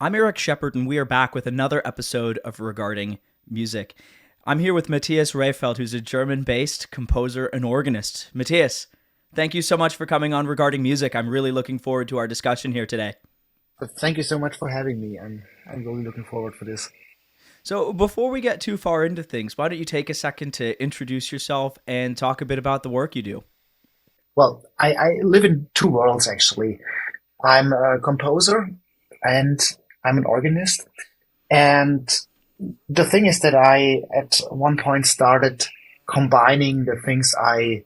I'm Eric Shepard, and we are back with another episode of Regarding Music. I'm here with Mathias Rehfeldt, who's a German-based composer and organist. Matthias, thank you so much for coming on Regarding Music. I'm really looking forward to our discussion here today. But thank you so much for having me. I'm really looking forward for this. So before we get too far into things, why don't you take a second to introduce yourself and talk a bit about the work you do? Well, I live in two worlds actually. I'm a composer and I'm an organist. And the thing is that I at one point started combining the things I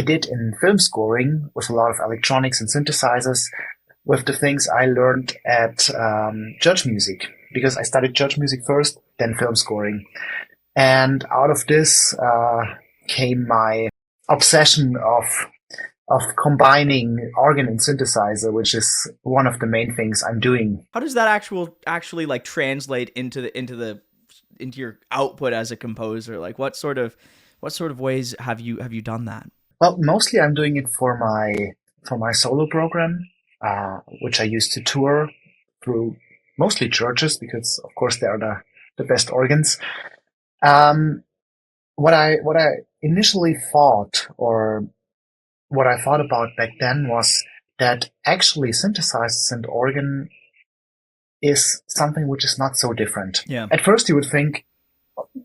did in film scoring with a lot of electronics and synthesizers with the things I learned at church music, because I studied church music first, then film scoring. And out of this came my obsession of combining organ and synthesizer, which is one of the main things I'm doing. How does that actually like translate into your output as a composer? Like what sort of ways have you done that? Well, mostly I'm doing it for my solo program, which I used to tour through mostly churches because, of course, they are the best organs. Um, what I initially thought, or what I thought about back then, was that actually synthesizers and organ is something which is not so different. Yeah. At first, you would think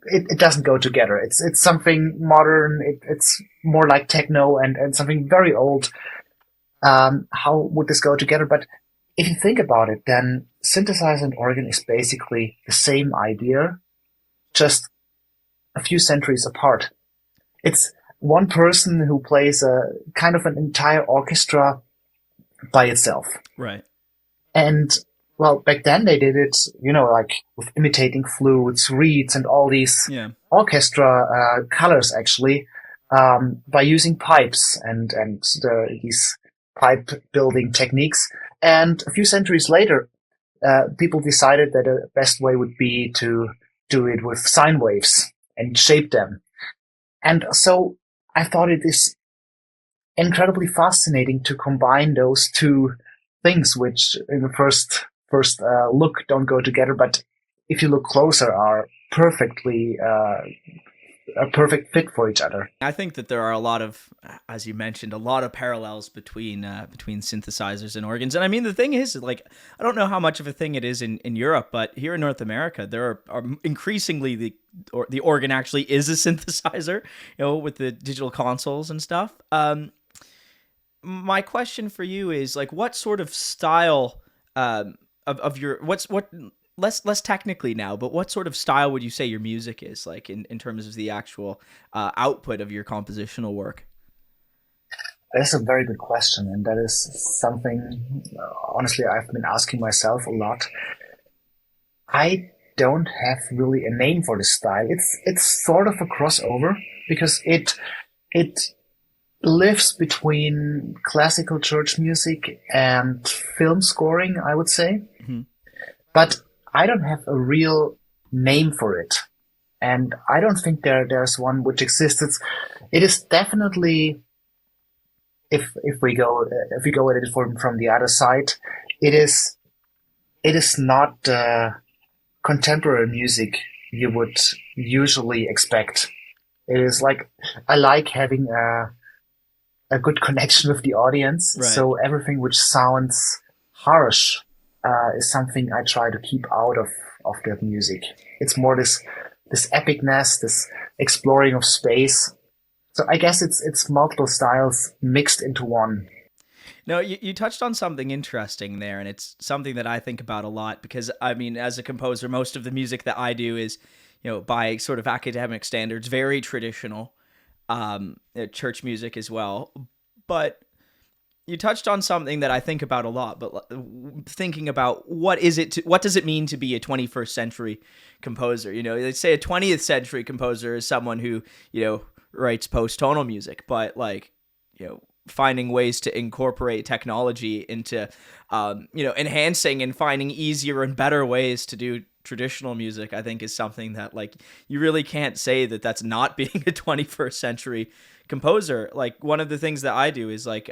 it doesn't go together. It's something modern. It's more like techno and something very old. How would this go together? But if you think about it, then synthesizer and organ is basically the same idea, just a few centuries apart. It's one person who plays a kind of an entire orchestra by itself. Right. And well, back then they did it, like with imitating flutes, reeds, and all these Yeah. orchestra colors actually, by using pipes and these pipe building techniques. And a few centuries later, people decided that the best way would be to do it with sine waves and shape them. And so I thought it is incredibly fascinating to combine those two things, which in the first look don't go together, but if you look closer, are perfectly a perfect fit for each other. I think that there are a lot of, as you mentioned, a lot of parallels between synthesizers and organs. And I mean, the thing is, like, I don't know how much of a thing it is in Europe, but here in North America, there are increasingly the organ actually is a synthesizer, with the digital consoles and stuff. My question for you is, like, what sort of style of your what less technically now, but what sort of style would you say your music is, like, in terms of the actual output of your compositional work? That's a very good question, and that is something, honestly, I've been asking myself a lot. I don't have really a name for this style. It's sort of a crossover because it lives between classical church music and film scoring, I would say. Hmm. But I don't have a real name for it. And I don't think there's one which exists. It is definitely, if we go at it from the other side, it is not contemporary music you would usually expect. It is like, I like having a good connection with the audience. Right. So everything which sounds harsh is something I try to keep out of that music. It's more this epicness, this exploring of space. So I guess it's multiple styles mixed into one. No, you touched on something interesting there, and it's something that I think about a lot because, I mean, as a composer, most of the music that I do is, by sort of academic standards, very traditional, church music as well. But you touched on something that I think about a lot, but thinking about what does it mean to be a 21st century composer? They say a 20th century composer is someone who, writes post-tonal music, but, like, finding ways to incorporate technology into, enhancing and finding easier and better ways to do traditional music, I think, is something that, like, you really can't say that that's not being a 21st century composer. Like, one of the things that I do is, like,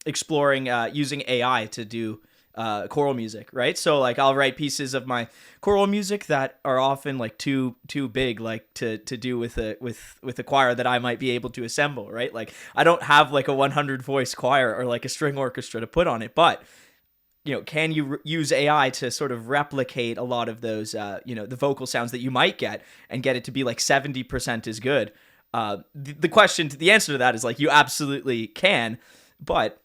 exploring using AI to do choral music, right? So like I'll write pieces of my choral music that are often like too big, like to do with a choir that I might be able to assemble, right? Like I don't have like a 100 voice choir or like a string orchestra to put on it, but can you use AI to sort of replicate a lot of those, the vocal sounds that you might get and get it to be like 70% as good? The answer to that is like you absolutely can, but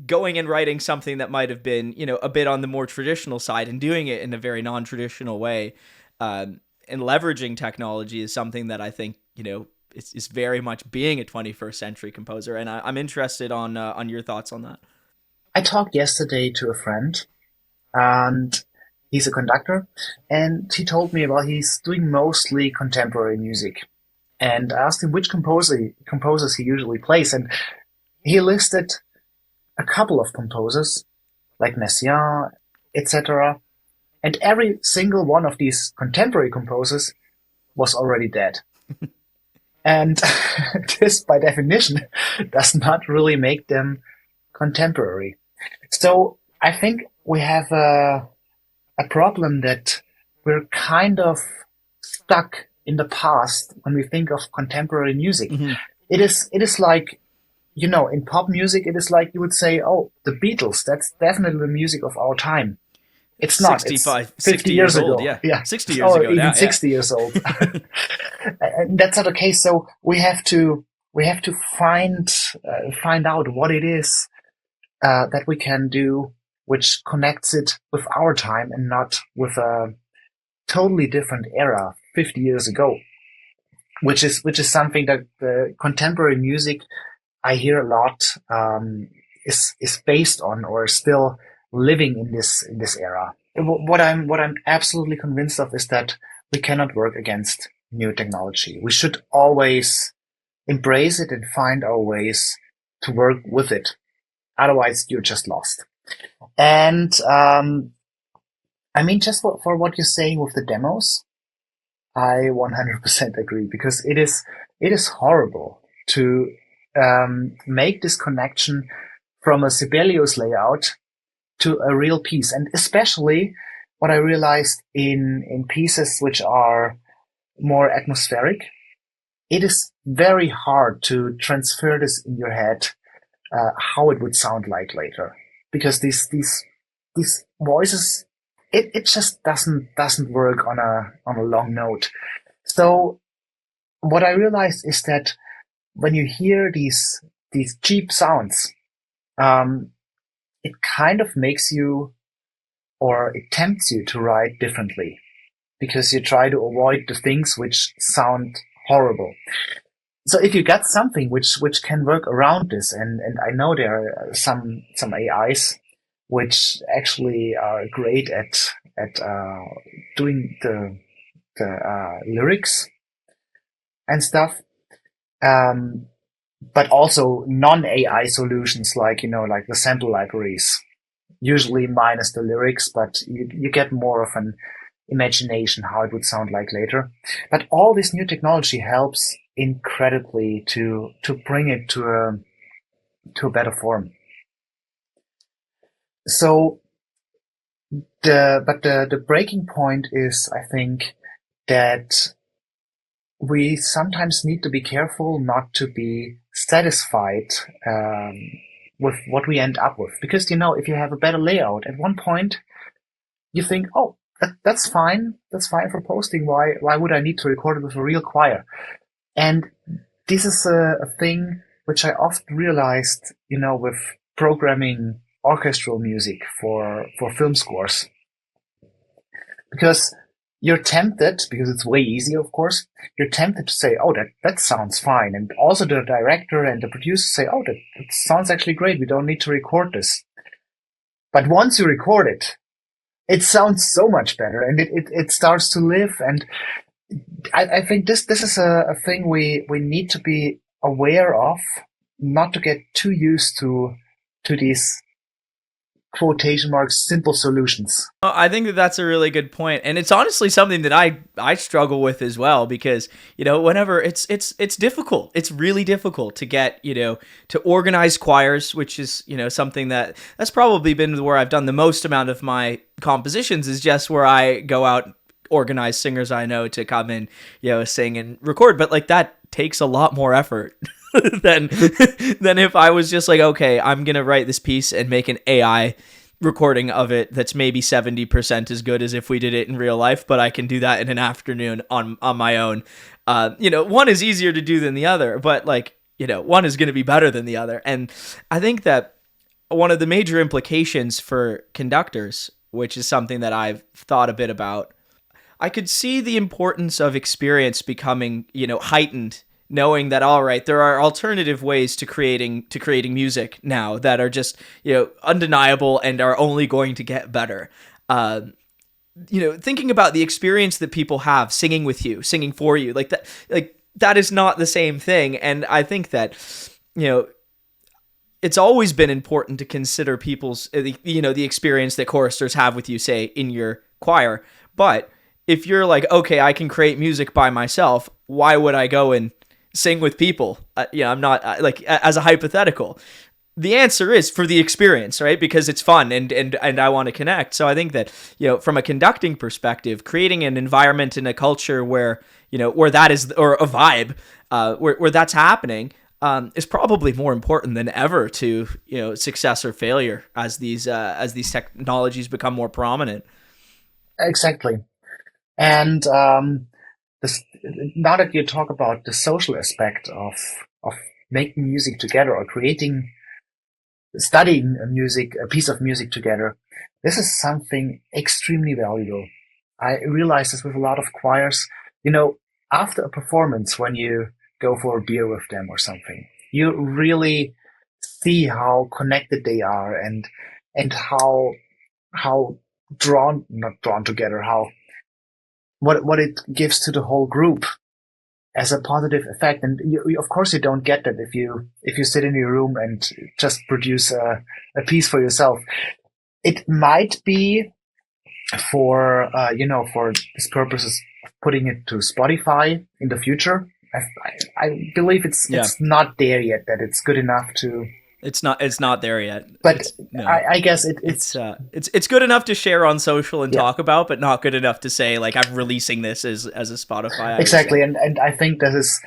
going and writing something that might have been a bit on the more traditional side and doing it in a very non-traditional way, and leveraging technology is something that I think is very much being a 21st century composer, and I'm interested on your thoughts on that. I talked yesterday to a friend, and he's a conductor, and he told me about he's doing mostly contemporary music. And I asked him which composers he usually plays, and he listed a couple of composers like Messiaen, etc. And every single one of these contemporary composers was already dead. And this, by definition, does not really make them contemporary. So I think we have a problem that we're kind of stuck in the past when we think of contemporary music. Mm-hmm. It is like, in pop music, it is like you would say, oh, the Beatles, that's definitely the music of our time. It's not. It's 65, 50 60 years years ago. old. Yeah. Yeah. 60 years or ago. even Yeah. 60 years old. And that's not the case. So we have to find out what it is that we can do, which connects it with our time and not with a totally different era 50 years ago, which is something that the contemporary music I hear a lot is based on, or still living in this era. What I'm absolutely convinced of is that we cannot work against new technology. We should always embrace it and find our ways to work with it. Otherwise, you're just lost. And I mean, just for what you're saying with the demos, I 100% agree, because it is horrible to make this connection from a Sibelius layout to a real piece. And especially what I realized in pieces which are more atmospheric, it is very hard to transfer this in your head, how it would sound like later, because these voices, it just doesn't work on a long note. So what I realized is that when you hear these cheap sounds, it kind of makes you, or it tempts you to write differently, because you try to avoid the things which sound horrible. So if you got something which can work around this, and I know there are some AIs which actually are great at doing the lyrics and stuff, but also non-AI solutions like like the sample libraries, usually minus the lyrics, but you get more of an imagination how it would sound like later. But all this new technology helps incredibly to bring it to a better form. So the breaking point is, I think, that we sometimes need to be careful not to be satisfied with what we end up with, because if you have a better layout at one point, you think, oh, that's fine. That's fine for posting. Why would I need to record it with a real choir? And this is a thing which I often realized, with programming orchestral music for film scores. Because you're tempted, because it's way easier, of course, you're tempted to say, oh, that sounds fine. And also the director and the producer say, oh, that sounds actually great. We don't need to record this. But once you record it, it sounds so much better, and it starts to live. And I think this is a thing we need to be aware of, not to get too used to these quotation marks simple solutions. I think that that's a really good point, and it's honestly something that I struggle with as well because whenever it's difficult, it's really difficult to get to organize choirs, which is something that's probably been where I've done the most amount of my compositions is just where I go out organize singers I know to come and sing and record, but like that takes a lot more effort than than if I was just like, okay, I'm gonna write this piece and make an AI recording of it that's maybe 70% as good as if we did it in real life, but I can do that in an afternoon on my own. One is easier to do than the other, but one is going to be better than the other. And I think that one of the major implications for conductors, which is something that I've thought a bit about, I could see the importance of experience becoming, heightened, knowing that, all right, there are alternative ways to creating music now that are just undeniable and are only going to get better. Thinking about the experience that people have singing with you, singing for you, that is not the same thing. And I think that it's always been important to consider people's the experience that choristers have with you, say in your choir. But if you're like, okay, I can create music by myself, why would I go and sing with people? I'm not as a hypothetical. The answer is for the experience, right? Because it's fun and I want to connect. So I think that from a conducting perspective, creating an environment and a culture where where that is, or a vibe where that's happening, is probably more important than ever to success or failure as these technologies become more prominent. Exactly. And this, now that you talk about the social aspect of making music together or studying a piece of music together, this is something extremely valuable. I realize this with a lot of choirs. After a performance, when you go for a beer with them or something, you really see how connected they are and how not drawn together, what it gives to the whole group as a positive effect. And of course, you don't get that if you sit in your room and just produce a piece for yourself. It might be for this purposes, putting it to Spotify in the future. I believe it's not there yet, that it's good enough to. It's not there yet. But no. I guess it's good enough to share on social and talk about, but not good enough to say like I'm releasing this as a Spotify. Exactly, and I think this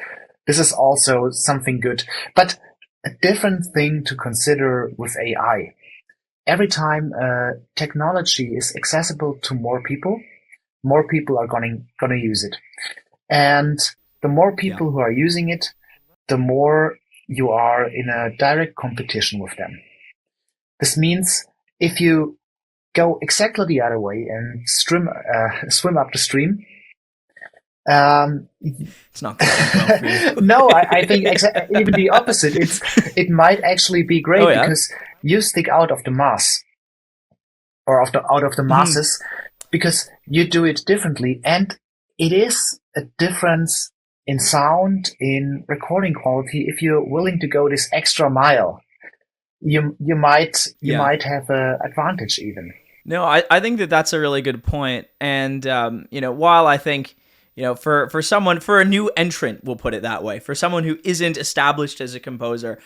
is also something good. But a different thing to consider with AI. Every time technology is accessible to more people are going to use it, and the more people who are using it, the more you are in a direct competition with them. This means if you go exactly the other way and swim up the stream, it's not going to go well for you. No, I think even the opposite. It might actually be great because you stick out of the mass or out of the masses because you do it differently, and it is a difference in sound, in recording quality. If you're willing to go this extra mile, you might have an advantage even. No, I think that that's a really good point. And while I think for a new entrant, we'll put it that way, for someone who isn't established as a composer,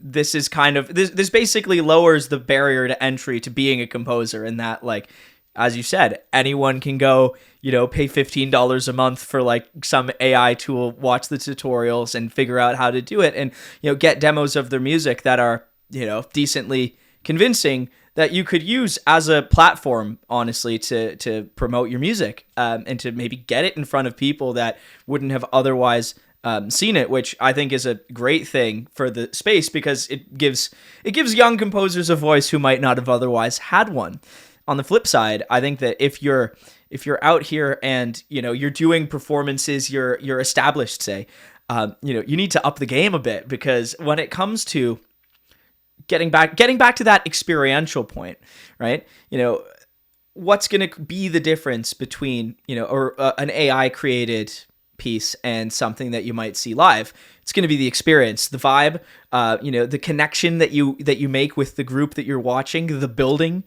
this is kind of this basically lowers the barrier to entry to being a composer, in that, like, as you said, anyone can go, pay $15 a month for like some AI tool, watch the tutorials and figure out how to do it, and get demos of their music that are decently convincing, that you could use as a platform, honestly, to promote your music, and to maybe get it in front of people that wouldn't have otherwise seen it, which I think is a great thing for the space, because it gives young composers a voice who might not have otherwise had one. On the flip side, I think that if you're out here and you're doing performances, you're established, say, you need to up the game a bit, because when it comes to getting back to that experiential point, right? What's going to be the difference between an AI created piece and something that you might see live. It's going to be the experience, the vibe, the connection that you make with the group that you're watching, the building.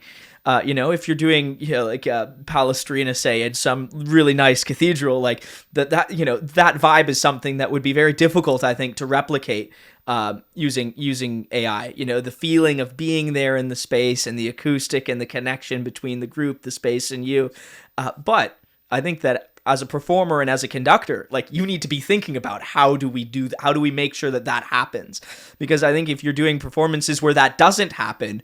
If you're doing, like Palestrina, say, in some really nice cathedral, like that vibe is something that would be very difficult, I think, to replicate using AI. The feeling of being there in the space and the acoustic and the connection between the group, the space, and you. But I think that as a performer and as a conductor, like, you need to be thinking about how do we make sure that that happens? Because I think if you're doing performances where that doesn't happen,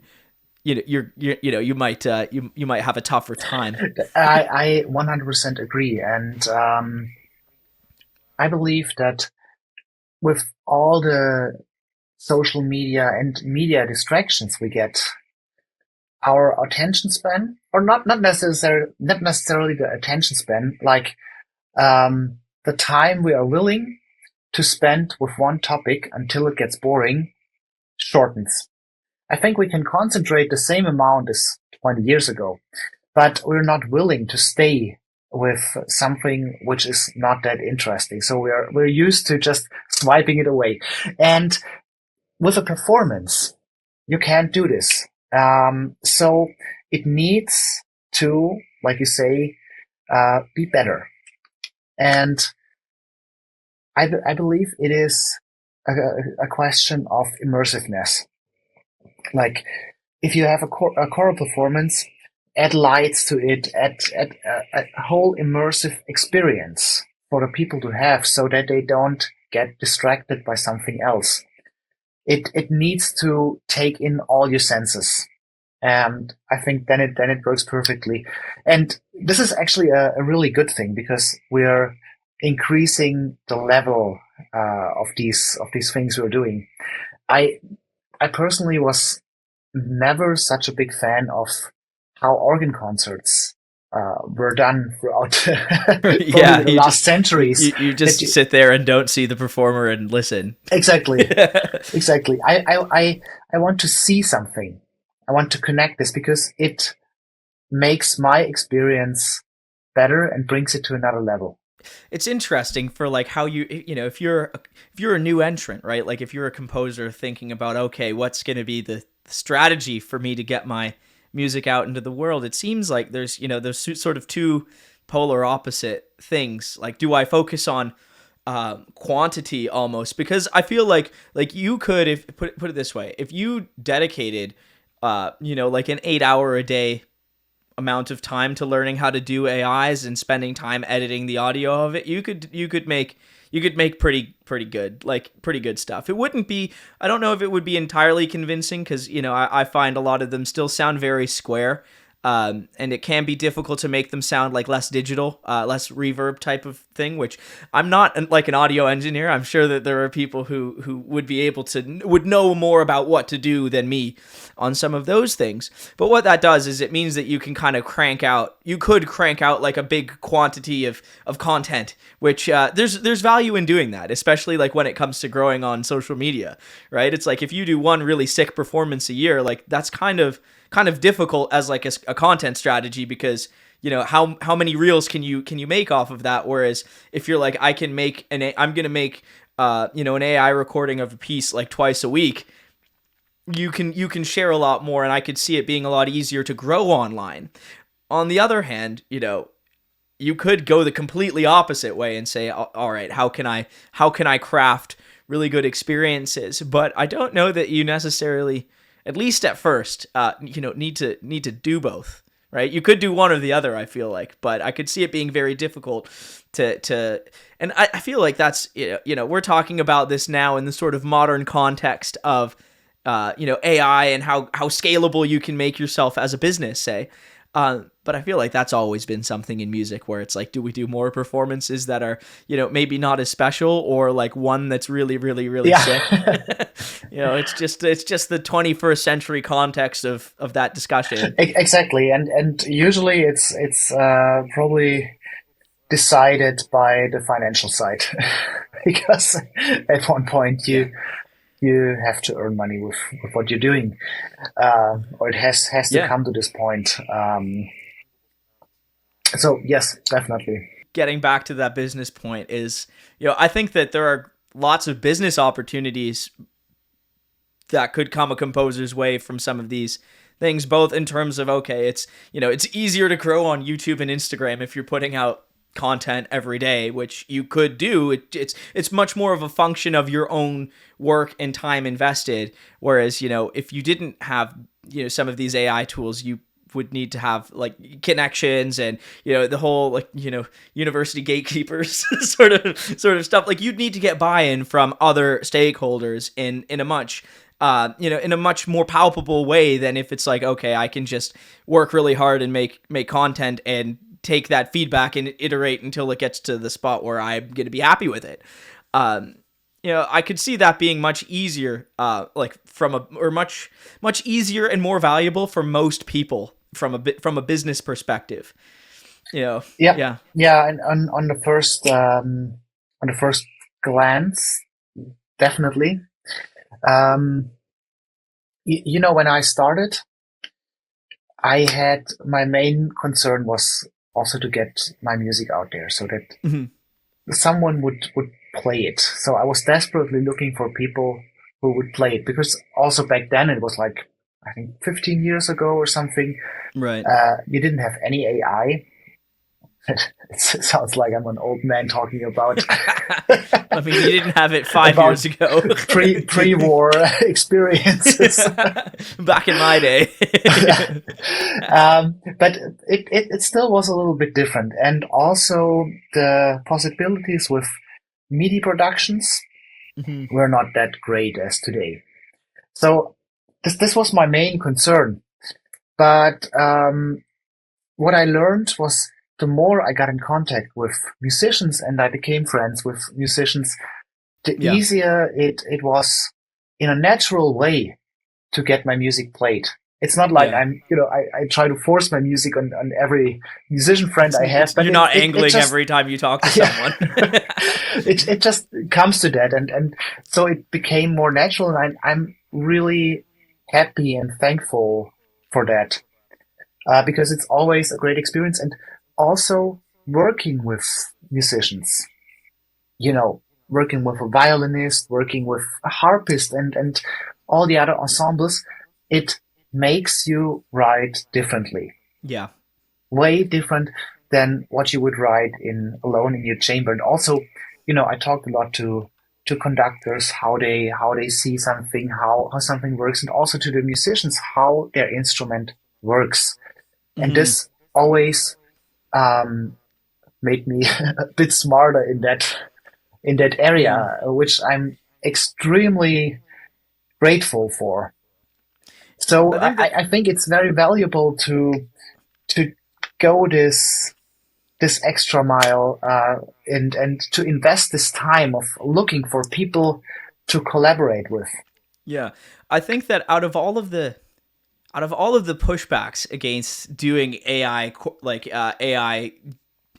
you might have a tougher time. I 100% agree, and I believe that with all the social media and media distractions we get, our attention span, or not necessarily the attention span, like the time we are willing to spend with one topic until it gets boring, shortens. I think we can concentrate the same amount as 20 years ago, but we're not willing to stay with something which is not that interesting. So we're used to just swiping it away. And with a performance, you can't do this. So it needs to, like you say, be better. And I believe it is a question of immersiveness. Like, if you have a choral performance, add lights to it, add a whole immersive experience for the people to have, so that they don't get distracted by something else. It needs to take in all your senses, and I think then it works perfectly. And this is actually a really good thing, because we're increasing the level of these things we're doing. I personally was never such a big fan of how organ concerts were done throughout Yeah, the last centuries. You just sit there and don't see the performer and listen. Exactly, exactly. I want to see something. I want to connect this, because it makes my experience better and brings it to another level. It's interesting for, like, how if you're a new entrant, right? Like, if you're a composer thinking about, okay, what's going to be the strategy for me to get my music out into the world, it seems like there's sort of two polar opposite things. Like, do I focus on quantity almost? Because I feel like you could, if put it this way, if you dedicated like an 8 hour a day amount of time to learning how to do AIs and spending time editing the audio of it, you could make pretty good stuff. It wouldn't be, I don't know if it would be entirely convincing, because I find a lot of them still sound very square. And it can be difficult to make them sound like less digital, less reverb type of thing, which I'm not like an audio engineer. I'm sure that there are people who would be able to, would know more about what to do than me on some of those things. But what that does is it means that you can kind of crank out like a big quantity of content, which there's value in doing that, especially like when it comes to growing on social media, right? It's like, if you do one really sick performance a year, like, that's kind of difficult as like a content strategy, because how many reels can you make off of that? Whereas if you're like, I'm gonna make an AI recording of a piece like twice a week, you can share a lot more, and I could see it being a lot easier to grow online. On the other hand, you could go the completely opposite way and say, all right, how can I craft really good experiences? But I don't know that you necessarily, at least at first, need to do both, right? You could do one or the other, I feel like, but I could see it being very difficult and I feel like that's, we're talking about this now in the sort of modern context of, AI and how scalable you can make yourself as a business, say. But I feel like that's always been something in music, where it's like, do we do more performances that are, maybe not as special, or like one that's really, really, really sick? It's just the 21st century context of that discussion. Exactly, and usually it's probably decided by the financial side, because at one point you have to earn money with what you're doing, or it has to come to this point. So yes, definitely. getting back to that business point is, I think that there are lots of business opportunities that could come a composer's way from some of these things, both in terms of, okay, it's easier to grow on YouTube and Instagram if you're putting out content every day, which you could do. It's much more of a function of your own work and time invested. Whereas, if you didn't have, some of these AI tools, you would need to have like connections and the whole university gatekeepers sort of stuff. Like you'd need to get buy-in from other stakeholders in a much in a much more palpable way than if it's like, okay, I can just work really hard and make content and take that feedback and iterate until it gets to the spot where I'm going to be happy with it. I could see that being much easier, much easier and more valuable for most people from a business perspective. Yeah, Yeah. yeah, and on the first glance, definitely. When I started, I had my main concern was also to get my music out there so that someone would play it. So I was desperately looking for people who would play it, because also back then it was like, I think 15 years ago or something. Right. You didn't have any AI. It sounds like I'm an old man talking about. I mean, you didn't have it 5 years ago. pre-war experiences. Back in my day. But it still was a little bit different. And also the possibilities with MIDI productions were not that great as today. So this was my main concern. But what I learned was, the more I got in contact with musicians and I became friends with musicians, the easier it was in a natural way to get my music played. It's not like I try to force my music on every musician friend I have. But you're not angling every time you talk to someone. It just comes to that. And so it became more natural, and I'm really happy and thankful for that. Because it's always a great experience. And also working with musicians, working with a violinist, working with a harpist and all the other ensembles, it makes you write differently. Yeah. Way different than what you would write alone in your chamber. And also, I talked a lot to conductors, how they see something, how something works, and also to the musicians, how their instrument works. And this always made me a bit smarter in that area, which I'm extremely grateful for. So I think it's very valuable to go this extra mile and to invest this time of looking for people to collaborate with. Yeah, I think that out of all of the pushbacks against doing AI, AI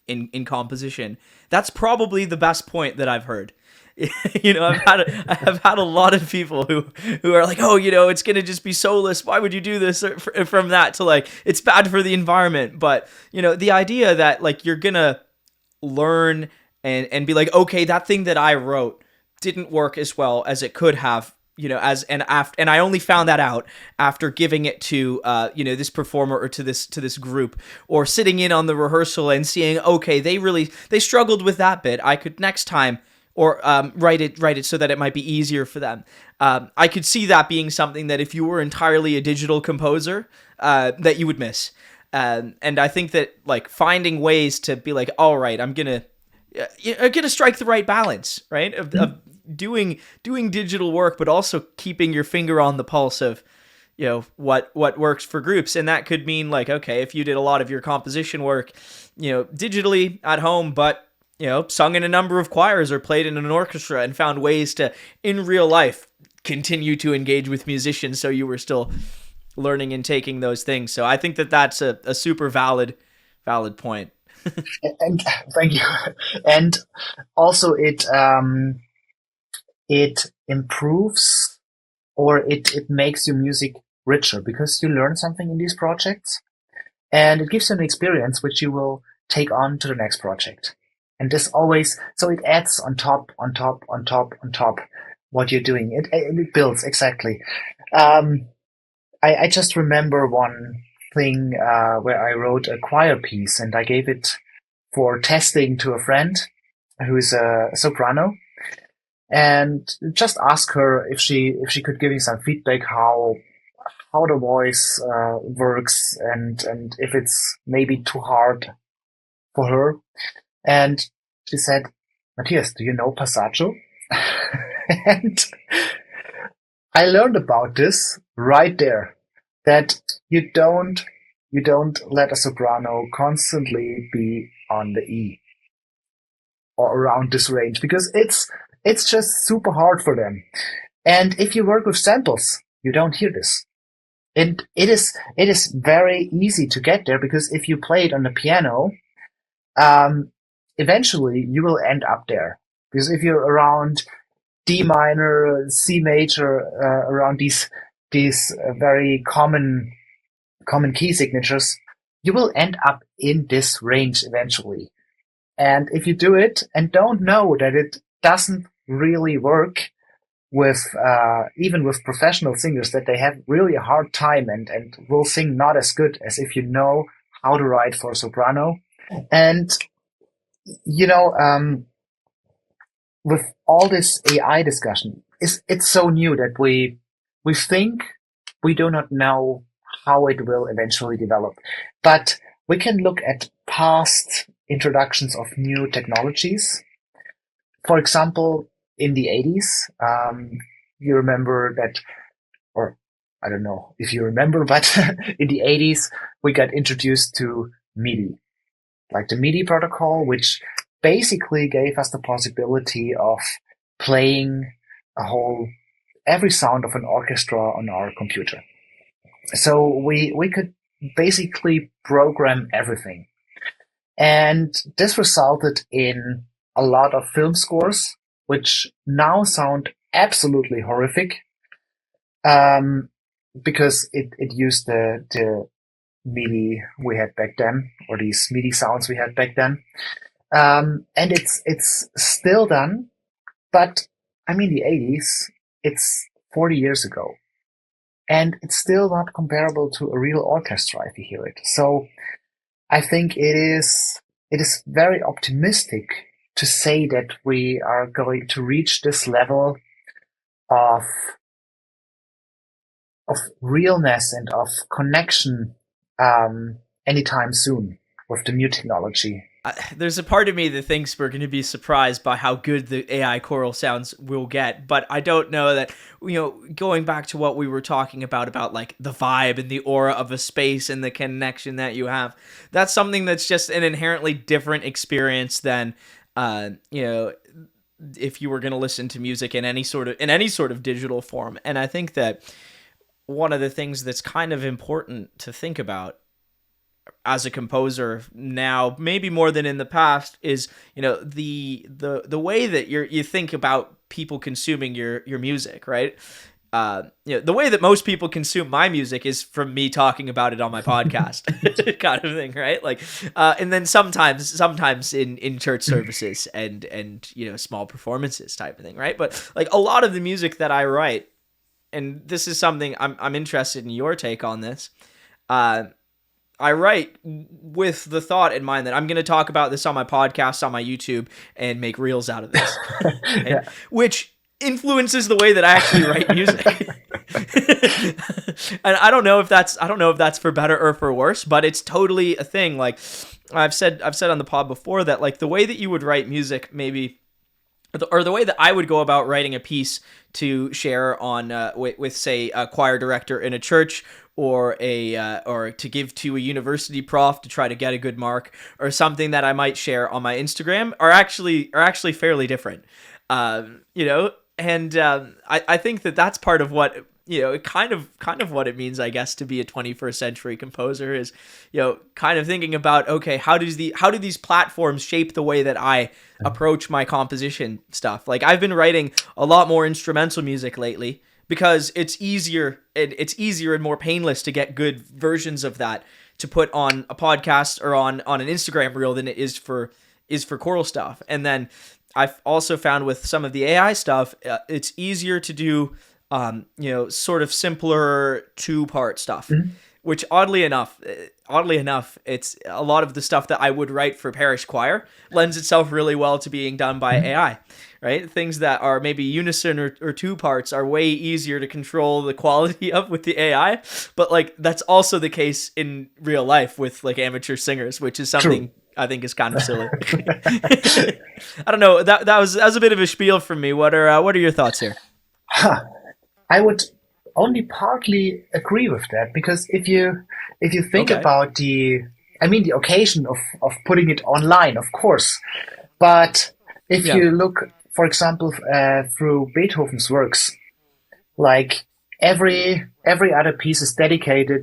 in composition, that's probably the best point that I've heard. I have had a lot of people who are like, oh, it's going to just be soulless. Why would you do this? From that to like, it's bad for the environment. But, the idea that like, you're going to learn and be like, okay, that thing that I wrote didn't work as well as it could have, and I only found that out after giving it to this performer or to this group, or sitting in on the rehearsal and seeing, okay, they struggled with that bit. I could next time or write it so that it might be easier for them. I could see that being something that if you were entirely a digital composer, that you would miss. And I think that like finding ways to be like, all right, I'm gonna strike the right balance, right? Of doing digital work, but also keeping your finger on the pulse of, what works for groups. And that could mean like, okay, if you did a lot of your composition work, digitally at home, but sung in a number of choirs or played in an orchestra, and found ways to, in real life, continue to engage with musicians, so you were still learning and taking those things. So I think that that's a super valid point. And thank you. And also it improves, or it makes your music richer, because you learn something in these projects, and it gives you an experience which you will take on to the next project. And this always, so it adds on top, on top, on top, on top what you're doing. It builds, exactly. Um, I just remember one thing where I wrote a choir piece and I gave it for testing to a friend who's a soprano, and just ask her if she could give me some feedback how the voice works, and if it's maybe too hard for her. And she said, "Matthias, do you know passaggio?" And I learned about this right there, that you don't you don't let a soprano constantly be on the E or around this range, because it's just super hard for them. And if you work with samples, you don't hear this. And it is very easy to get there, because if you play it on the piano, um, eventually you will end up there. Because if you're around D minor, C major, around these very common key signatures, you will end up in this range eventually. And if you do it and don't know that it doesn't really work with even with professional singers, that they have really a hard time and will sing not as good as if you know how to write for soprano. And you know, with all this AI discussion, it's so new that we think we do not know how it will eventually develop. But we can look at past introductions of new technologies. For example, in the 80s, you remember that, or I don't know if you remember, but in the 80s, we got introduced to MIDI, like the MIDI protocol, which basically gave us the possibility of playing every sound of an orchestra on our computer. So we could basically program everything. And this resulted in a lot of film scores, which now sound absolutely horrific, because it used the MIDI we had back then, or these MIDI sounds we had back then. And it's still done, but I mean, the 80s, it's 40 years ago, and it's still not comparable to a real orchestra if you hear it. So I think it is very optimistic to say that we are going to reach this level of realness and of connection anytime soon with the new technology. There's a part of me that thinks we're going to be surprised by how good the AI choral sounds will get, but I don't know that, going back to what we were talking about like the vibe and the aura of a space and the connection that you have, that's something that's just an inherently different experience than, if you were going to listen to music in any sort of digital form. And I think that one of the things that's kind of important to think about as a composer now, maybe more than in the past, is the way that you think about people consuming your music, right? The way that most people consume my music is from me talking about it on my podcast, kind of thing, right? Like, and then sometimes in church services and small performances type of thing, right? But like a lot of the music that I write, and this is something I'm interested in your take on this. I write with the thought in mind that I'm going to talk about this on my podcast, on my YouTube, and make reels out of this, right? Yeah. Which influences the way that I actually write music. And I don't know if that's for better or for worse, but it's totally a thing. Like I've said on the pod before, that like the way that you would write music, maybe, or the way that I would go about writing a piece to share on with say a choir director in a church, or to give to a university prof to try to get a good mark, or something that I might share on my Instagram, are actually fairly different. I think that that's part of what, kind of what it means, I guess, to be a 21st century composer, is, kind of thinking about, okay, how do these platforms shape the way that I approach my composition stuff? Like, I've been writing a lot more instrumental music lately, because it's easier and more painless to get good versions of that to put on a podcast or on an Instagram reel than it is for is for choral stuff. And then I've also found with some of the AI stuff, it's easier to do, sort of simpler 2-part stuff, Mhm. which oddly enough, it's a lot of the stuff that I would write for parish choir lends itself really well to being done by Mhm. AI, right? Things that are maybe unison or 2 parts are way easier to control the quality of with the AI. But like, that's also the case in real life with like amateur singers, which is True. something I think is kind of silly. I don't know. That was a bit of a spiel from me. What are your thoughts here? Huh. I would only partly agree with that because if you think Okay. about the occasion of putting it online, of course, but if Yeah. you look, for example, through Beethoven's works, like every other piece is dedicated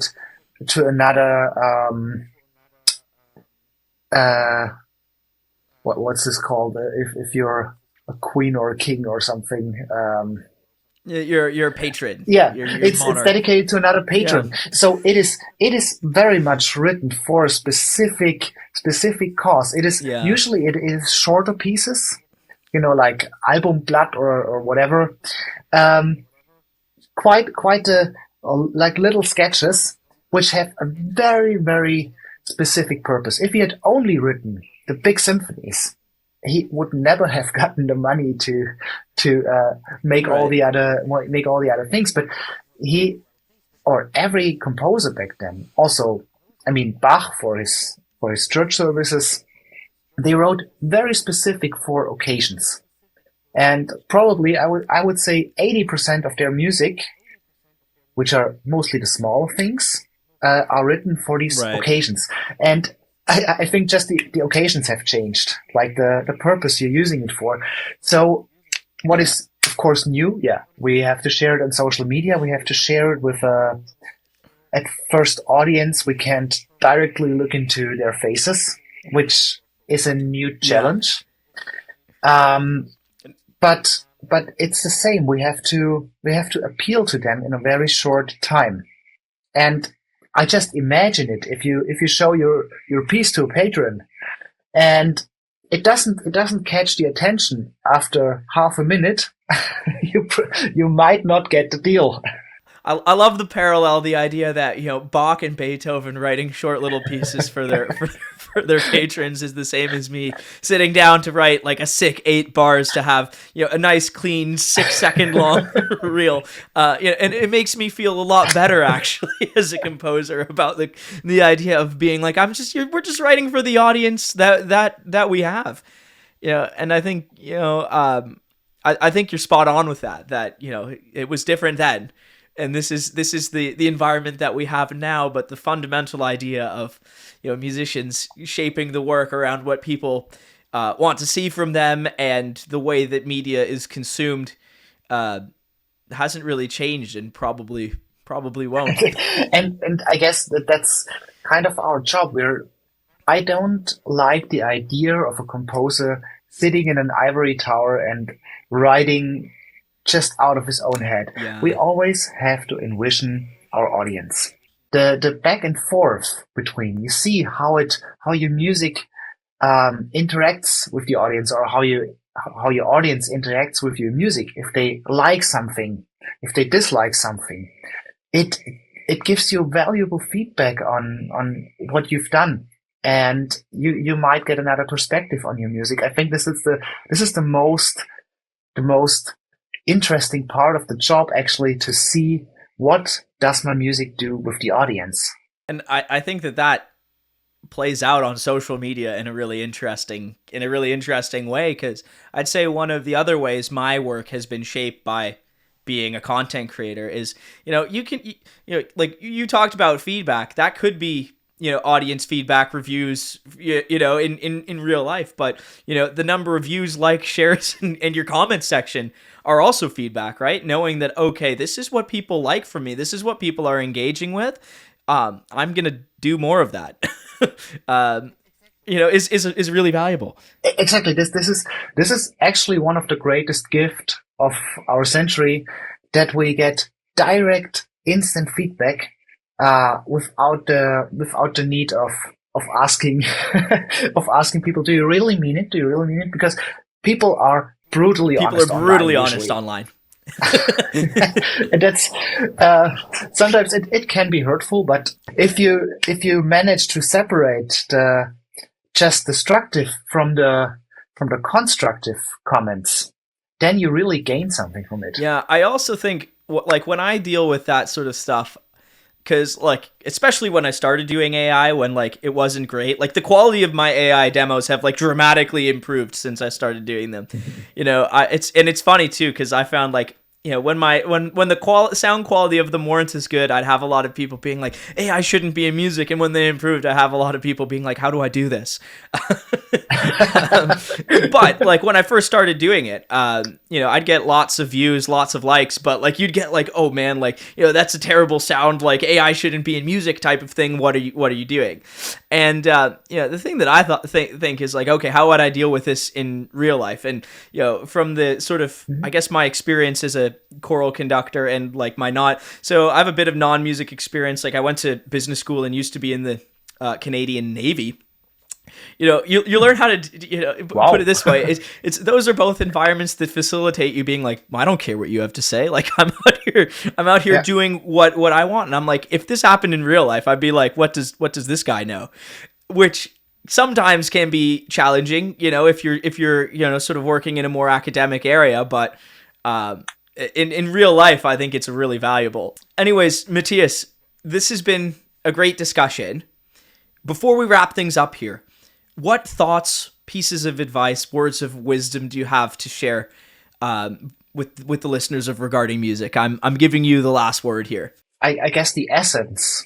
to another uh, what's this called? If you're a queen or a king or something. Your patron, Yeah, your it's monarch. dedicated to another Yeah. patron. So it is very much written for a specific cause. Yeah. It is shorter pieces, like album blood or whatever. Um, quite like little sketches which have a very very specific purpose. If he had only written the big symphonies, he would never have gotten the money to Right. make all the other things. But he or every composer back then also, I mean Bach for his church services, they wrote very specific for occasions. And probably I would say 80% of their music, which are mostly the small things, are written for these Right. occasions. And I think just the occasions have changed, like the purpose you're using it for. So what is of course new? Yeah, we have to share it on social media. We have to share it with at first audience. We can't directly look into their faces, which is a new Yeah. challenge. Um, but it's the same. We have to appeal to them in a very short time. And I just imagine it if you show your piece to a patron and it doesn't catch the attention after half a minute, you might not get the deal. I love the parallel, the idea that Bach and Beethoven writing short little pieces for their for their patrons is the same as me sitting down to write like a sick 8 bars to have a nice clean 6 second long reel. And it makes me feel a lot better actually as a composer about the idea of being like we're just writing for the audience that we have. And I think I think you're spot on with that it was different then, and this is the environment that we have now. But the fundamental idea of musicians shaping the work around what people want to see from them and the way that media is consumed uh, hasn't really changed, and probably won't. And I guess that's kind of our job. I don't like the idea of a composer sitting in an ivory tower and writing just out of his own head. We Yeah. always have to envision our audience. The back and forth between, you see how your music interacts with the audience, or how your audience interacts with your music. If they like something, if they dislike something, it it gives you valuable feedback on what you've done, and you might get another perspective on your music. I think this is the most interesting part of the job, actually, to see what does my music do with the audience. And I think that plays out on social media in a really interesting way, because I'd say one of the other ways my work has been shaped by being a content creator is you can like you talked about feedback that could be audience feedback, reviews, in real life. But the number of views, likes, shares, and your comment section are also feedback, right? Knowing that, okay, this is what people like from me, this is what people are engaging with, I'm gonna do more of that. um, is really valuable. Exactly. This is actually one of the greatest gift of our century, that we get direct, instant feedback without the need of of asking of asking people, do you really mean it? Do you really mean it? Because people are brutally People are honest online brutally honest usually. online. And that's sometimes it can be hurtful, but if you manage to separate the just destructive from the constructive comments, then you really gain something from it. Yeah, I also think like when I deal with that sort of stuff, because like especially when I started doing AI, when like it wasn't great, like the quality of my AI demos have like dramatically improved since I started doing them. It's funny too because I found like when the sound quality of them weren't as good, I'd have a lot of people being like, AI shouldn't be in music, and when they improved, I have a lot of people being like, how do I do this? um, but like when I first started doing it, I'd get lots of views, lots of likes, but like you'd get like, oh man, like that's a terrible sound, like AI shouldn't be in music type of thing. What are you doing? And the thing that I think is like, okay, how would I deal with this in real life? And from the sort of, I guess, my experience as a choral conductor and like so I have a bit of non-music experience. Like I went to business school and used to be in the Canadian Navy. You learn how to put it Wow. this way. It's those are both environments that facilitate you being like, well, I don't care what you have to say. Like I'm out here Yeah. doing what I want. And I'm like, if this happened in real life, I'd be like, what does this guy know? Which sometimes can be challenging, if you're sort of working in a more academic area, but in real life, I think it's really valuable. Anyways, Matthias, this has been a great discussion. Before we wrap things up here, what thoughts, pieces of advice, words of wisdom do you have to share with the listeners of Regarding Music? I'm giving you the last word here. I guess the essence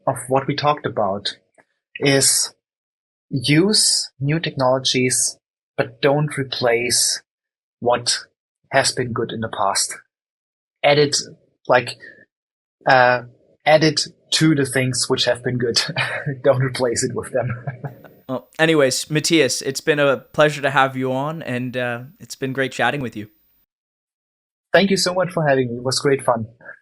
of what we talked about is use new technologies, but don't replace what has been good in the past. Add it, like, add it to the things which have been good. Don't replace it with them. Well, anyways, Matthias, it's been a pleasure to have you on, and it's been great chatting with you. Thank you so much for having me. It was great fun.